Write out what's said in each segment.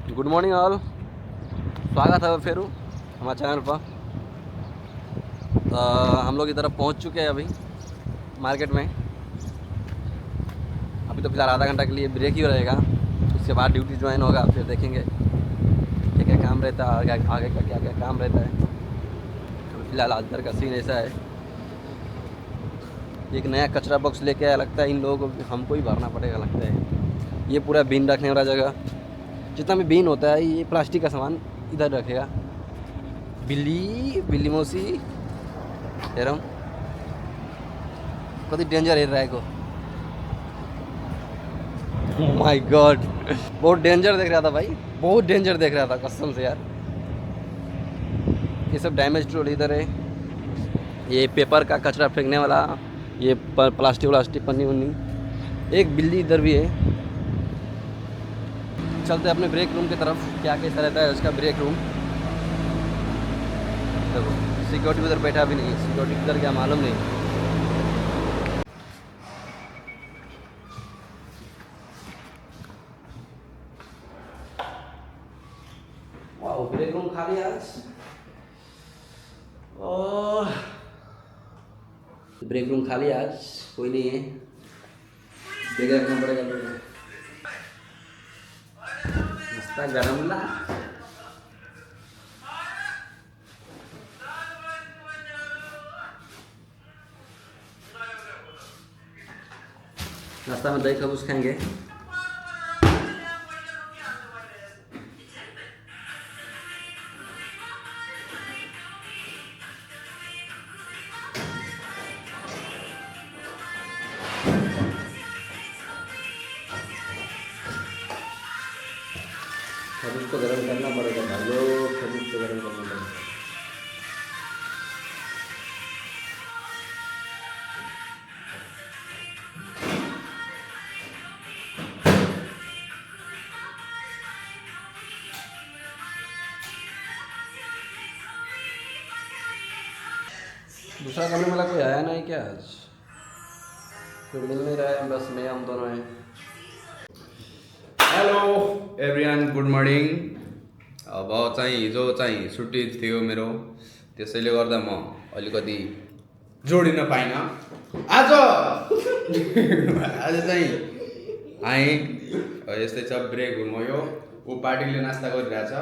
Good morning all. स्वागत है फिर हमारे चैनल पर। तो हम लोग इधर पहुंच चुके हैं अभी मार्केट में। अभी तो फिलहाल आधा घंटा के लिए ब्रेक ही रहेगा, उसके बाद ड्यूटी ज्वाइन होगा। फिर देखेंगे क्या क्या काम रहता है, आगे का क्या क्या काम रहता है। अभी फिलहाल आज इधर का सीन ऐसा है, एक नया कचरा बॉक्स लेके आया। लगता है इन लोगों को हमको ही भरना पड़ेगा लगता है। ये पूरा बीन रखने वाला जगह, जितना भी बीन होता है ये प्लास्टिक का सामान इधर रखेगा। बिल्ली बिल्ली मौसी हेरम कति डेंजर हेर रहेको। माय गॉड, बहुत डेंजर देख रहा था भाई, बहुत डेंजर देख रहा था कसम से यार। ये सब डैमेज ट्रोल इधर है। ये पेपर का कचरा फेंकने वाला, ये प्लास्टिक व्लास्टिक पन्नी वन्नी। एक बिल्ली इधर भी है। चलते अपने ब्रेक रूम की तरफ, क्या कैसा रहता है उसका ब्रेक रूम। देखो सिक्योरिटी उधर बैठा भी नहीं है, सिक्योरिटी उधर क्या मालूम नहीं। वाह, ब्रेक रूम खाली आज। ओह, ब्रेक रूम खाली आज, कोई नहीं है। ब्रेक रखना पड़ेगा लोगों को। नाश्ता गरम ला। नाश्ता में दही खबूस खाएंगे। खबूस को गर्म करना पड़ेगा भालो, खबूस को गर्म करना पड़ेगा। दूसरा करने वाला कोई आया नहीं क्या आज? कोई मिल नहीं रहा है, बस मैं हम दोनों हैं। Hello everyone, good morning. अब चाहिँ हिजो चाहिँ छुट्टी थियो मेरो, त्यसैले गर्दा म अलिकति जोडिन पाइनँ। आज आज चाहिँ आएँ। यस्तै छ ब्रेक हुनु यो। ऊ पार्टीले नास्ता गरिरहेछ,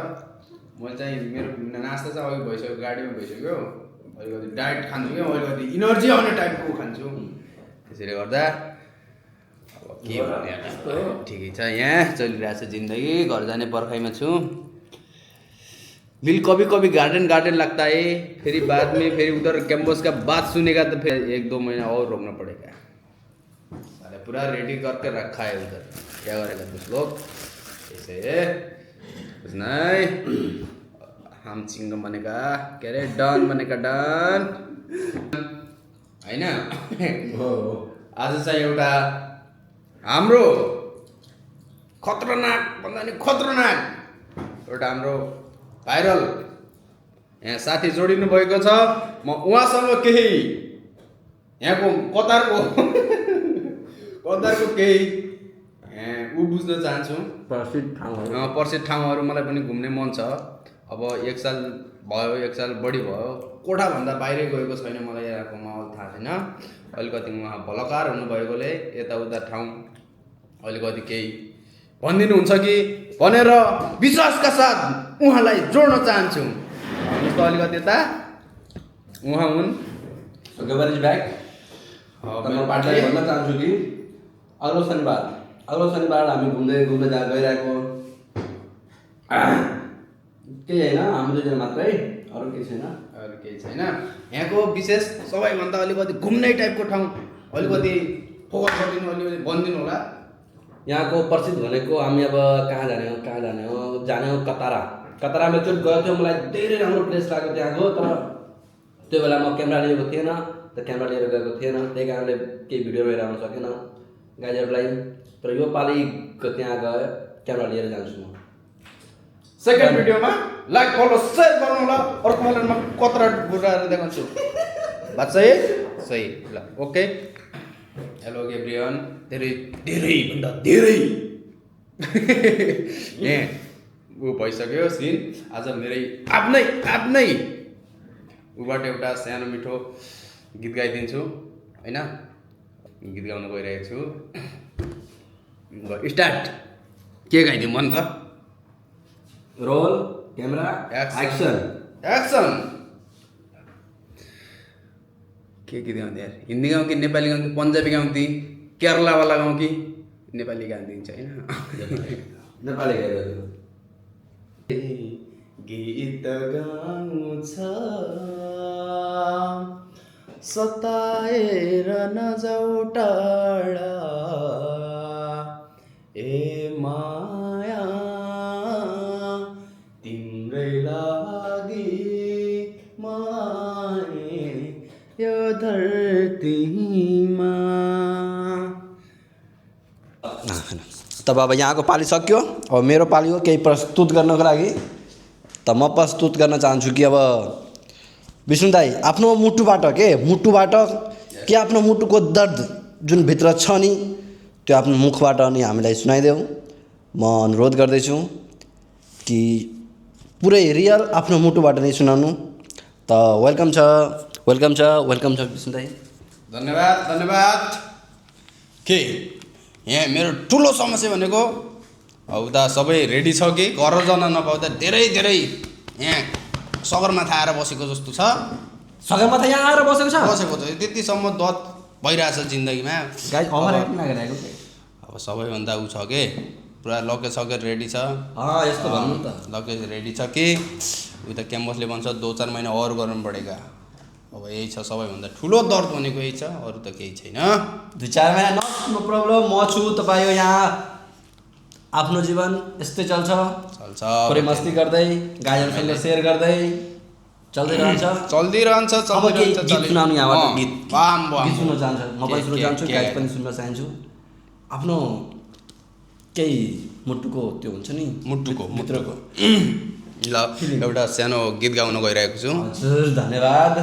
मैले चाहिँ मेरो नास्ता चाहिँ अघि भइसक्यो, गाडीमा भइसक्यो। अलिकति डाइट खान्छु क्या, अलिकति इनर्जी आउने टाइपको खान्छु। त्यसैले गर्दा अब के भन्ने, ठिकै छ। यहाँ चलिरहेछ जिन्दगी, घर जाने पर्खाइमा छु। दिल कभी कभी गार्डन गार्डन लगता है, फिर बाद में फिर उधर कैंपस का बात सुनेगा तो फिर 1-2 महीना और रोकना पड़ेगा। सारे पूरा रेडी करके रखा है उधर, क्या करेगा कुछ लोग ऐसे। कुछ नहीं, हम चिंगम बनेगा, के अरे डन बनेगा, डन होइन। आज चाहिँ एउटा हाम्रो खतरनाक भन्दा नि खतरनाक एउटा हाम्रो भाइरल यहाँ साथी जोडिनु भएको छ। म उहाँसँग केही यहाँको कतारको केही ऊ बुझ्न चाहन्छु। प्रसिद्ध ठाउँहरू मलाई पनि घुम्ने मन छ। अब 1 साल भयो, 1 साल बढी भयो, कोठाभन्दा बाहिरै गएको छैन। मलाई यहाँको माहौल थाहा छैन। अलिकति उहाँ भलकार हुनुभएकोले यताउता ठाउँ अलिकति केही भनिदिनुहुन्छ कि भनेर विश्वासका साथ उहाँलाई जोड्न चाहन्छु। जस्तो अलिकति यता उहाँ हुन्। म पार्टीलाई भन्न चाहन्छु कि अग्लो शनिबार हामी घुम्दै गइरहेको केही होइन, हामी दुईजना मात्रै, अरू केही छैन। यहाँको विशेष सबैभन्दा अलिकति घुम्ने टाइपको ठाउँ अलिकति फोकस गरिदिनु, अलिकति भनिदिनु होला। यहाँको प्रसिद्ध भनेको हामी अब कहाँ जाने हो कतारामा एकचोटि गएको थियो। मलाई धेरै राम्रो प्लेस लाग्यो त्यहाँको, तर त्यो बेला म क्यामेरा लिएको थिएन, क्यामेरा लिएर गएको थिएन, त्यही कारणले केही भिडियो लिएर आउन सकेन गाइजहरूलाई। तर यो पालि त्यहाँ गए क्यामेरा लिएर जान्छु म। सेकेन्ड भिडियोमा लाइक फलो सेयर गर्नु होला। अर्को मलाई म कतरा बुझाएर देखाउँछु। बात सही ल, ओके। हेलो एभ्रिवान, धेरै भन्दा धेरै ऊ भइसक्यो सिन। आज मेरै आफ्नै ऊबाट एउटा सानो मिठो गीत गाइदिन्छु होइन। गीत गाउन गइरहेको छु। स्टार्ट। के गाइदिउँ भन् त? Roll camera action. के गीत गाउँथे यार? हिन्दी गाउँ कि नेपाली गाउँ कि पन्जाबी गाउँ कि केरलावाला गाउँ कि नेपाली गाइदिन्छ होइन। नेपाली गाइदियो। गीत गाउँछ सताएर नजाऊ टाढा ए माया तिम्रै लागि माए यो धरतीमा। तब अब यहाँको पाली सक्यो। अब मेरो पाली हो केही प्रस्तुत गर्नको लागि। त म प्रस्तुत गर्न चाहन्छु कि अब विष्णु दाई आफ्नो मुटुबाट कि आफ्नो मुटुको दर्द जुन भित्र छ नि त्यो आफ्नो मुखबाट अनि हामीलाई सुनाइदेऊ। म अनुरोध गर्दैछु कि पुरै रियल आफ्नो मुटुबाट नै सुनाउनु। त वेलकम छ विष्णु दाई। धन्यवाद। के यहाँ मेरो ठुलो समस्या भनेको अब उता सबै रेडी छ कि घर जान नपाउँदा धेरै यहाँ सगरमाथा आएर बसेको जस्तो छ। सगरमाथा यहाँ आएर बसेको छ। त्यतिसम्म दत भइरहेछ जिन्दगीमा। अब सबैभन्दा ऊ छ कि पुरा लगेज रेडी छ। यस्तो भन्नु त। लगेज रेडी छ कि उता क्याम्पसले भन्छ 2-4 महिना और गर्नु पडेगा। अब यही छ सबैभन्दा ठुलो दर्द भनेको यही छ, अरू त केही छैन। 2-4 महिना नो प्रब्लम। म छु तपाईँ यहाँ। आफ्नो जीवन यस्तै चल्छ पुरै मस्ती गर्दै गाईहरूसँग सेयर गर्दै चल्दिरहन्छ। अब केही गीत सुनाउनु यहाँबाट। गीत सुन्न चाहन्छ। म पनि सुन्न चाहन्छु, गाई पनि सुन्न चाहन्छु। आफ्नो केही मुटुको त्यो हुन्छ नि मुटुको भित्रको। ल एउटा सानो गीत गाउन गइरहेको छु। हजुर धन्यवाद।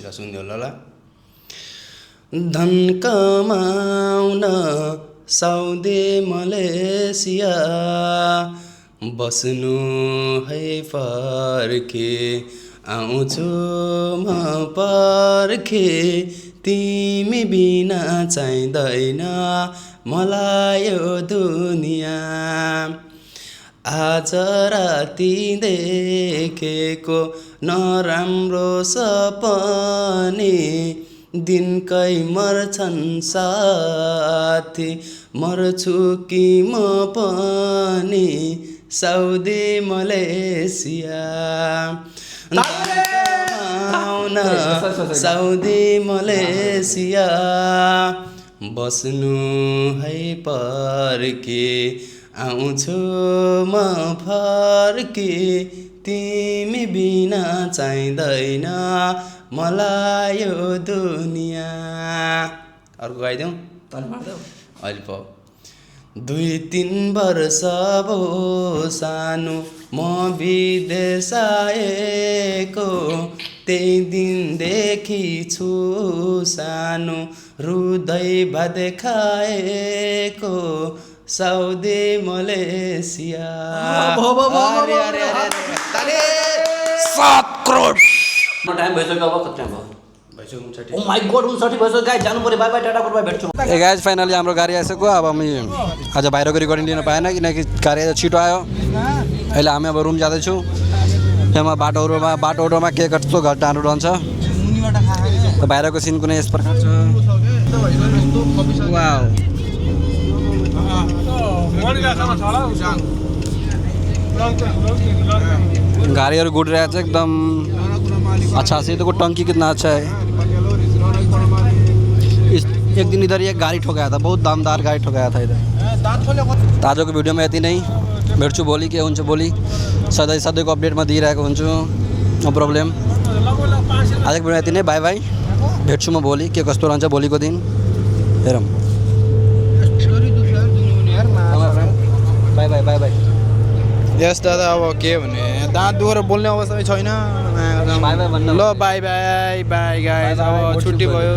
ल सुन्दियो ल। धन कमाउन साउदी मलेसिया बस्नु है फर्के आउँछु म पर्खे तिमी बिना चाहिँदैन मलाई यो दुनियाँ। आज राति देखेको नराम्रो सपनी दिनकै मर्छन् साथी मर्छु कि म पनि साउदी मलेसिया। साउदी मलेसिया बस्नु है पर्के आउँछु म फर्के तिमी बिना चाहिँदैन मलाई यो दुनियाँ। अर्को गाइदेऊ। अहिले पो 2-3 वर्ष भो सानो म विदेश आएको त्यही दिनदेखि छु सानो हृदय भात खाएको साउदी मलेसिया। 7 करोड टाइम भइसक्यो। अब कति टाइम भयो? ओ माय गॉड 59 भइसक्यो। गाइस जानु पर्यो। Bye bye tata good bye भेट्छु। ए गाइस फाइनली हाम्रो गाडी आइसक्यो। अब हामी आज बाहिरको रेकर्डिङ लिन पाएन किनकि गाडी छिटो आयो। अहिले हामी अब रुम जाँदैछु। यहाँ बाटोमा के कस्तो घटनाहरू रहन्छ। बाहिरको सिन कुनै यस प्रकार छ। वाउ गाड़ियाँ गुड रहा है एकदम अच्छा से। देखो टंकी कितना अच्छा है। एक दिन इधर एक गाड़ी ठोकाया था, बहुत दामदार गाड़ी ठोकाया था इधर। आज को वीडियो में यति नहीं भेट्छु भोलि के हुन्छ भोलि सधैँको अपडेटमा दिइरहेको हुन्छु। No problem. आजको भिडियो यति नै। Bye bye. भेट्छु म भोलि के कस्तो रहन्छ भोलिको दिन हेरौँ। Bye bye bye bye. यस दादा अब के भने दाँत दुखेर बोल्ने अवस्था छैन। ल बाई बाई बाई गाइस। अब छुट्टी भयो।